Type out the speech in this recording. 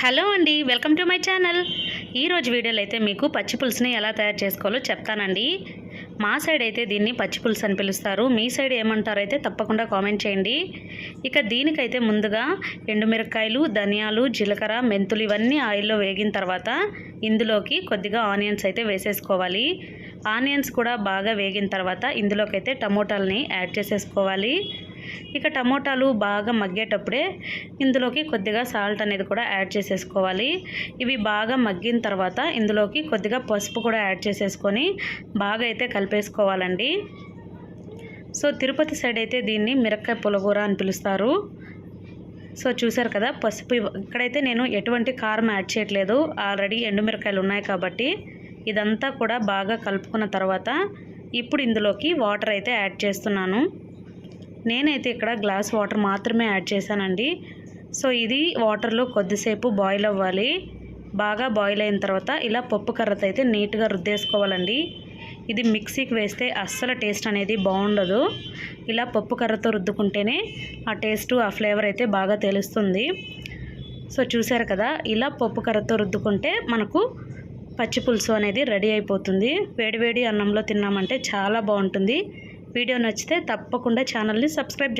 Hello అండి, welcome to my channel. ఈరోజు వీడియోలో అయితే మీకు పచ్చి పులుసుని ఎలా తయారు చేసుకోవాలో చెప్తానండి. మా సైడ్ అయితే దీన్ని పచ్చి పులుసు అని పిలుస్తారు. మీ సైడ్ ఏమంటారో అయితే తప్పకుండా కామెంట్ చేయండి. ఇక దీనికైతే ముందుగా ఎండుమిరపకాయలు, ధనియాలు, జీలకర్ర, మెంతులు ఇవన్నీ ఆయిల్లో వేగిన తర్వాత ఇందులోకి కొద్దిగా ఆనియన్స్ అయితే వేసేసుకోవాలి. ఆనియన్స్ కూడా బాగా వేగిన తర్వాత ఇందులోకి అయితే టమోటాలని యాడ్ చేసేసుకోవాలి. ఇక టమోటాలు బాగా మగ్గేటప్పుడే ఇందులోకి కొద్దిగా సాల్ట్ అనేది కూడా యాడ్ చేసేసుకోవాలి. ఇవి బాగా మగ్గిన తర్వాత ఇందులోకి కొద్దిగా పసుపు కూడా యాడ్ చేసేసుకొని బాగా అయితే కలిపేసుకోవాలండి. సో తిరుపతి సైడ్ అయితే దీన్ని మిరపకాయ పులగూర అని పిలుస్తారు. సో చూసారు కదా, పసుపు ఇక్కడైతే నేను ఎటువంటి కారం యాడ్ చేయట్లేదు, ఆల్రెడీ ఎండుమిరకాయలు ఉన్నాయి కాబట్టి. ఇదంతా కూడా బాగా కలుపుకున్న తర్వాత ఇప్పుడు ఇందులోకి వాటర్ అయితే యాడ్ చేస్తున్నాను. నేనైతే ఇక్కడ గ్లాస్ వాటర్ మాత్రమే యాడ్ చేశానండి. సో ఇది వాటర్లో కొద్దిసేపు బాయిల్ అవ్వాలి. బాగా బాయిల్ అయిన తర్వాత ఇలా పప్పు కర్రతో అయితే నీట్గా రుద్దేసుకోవాలండి. ఇది మిక్సీకి వేస్తే అస్సలు టేస్ట్ అనేది బాగుండదు. ఇలా పప్పు కర్రతో రుద్దుకుంటేనే ఆ టేస్ట్, ఆ ఫ్లేవర్ అయితే బాగా తెలుస్తుంది. సో చూసారు కదా, ఇలా పప్పు కర్రతో రుద్దుకుంటే మనకు పచ్చి పులుసు అనేది రెడీ అయిపోతుంది. వేడివేడి అన్నంలో తిన్నామంటే చాలా బాగుంటుంది. వీడియో నచ్చితే తప్పకుండా ఛానల్ని సబ్స్క్రైబ్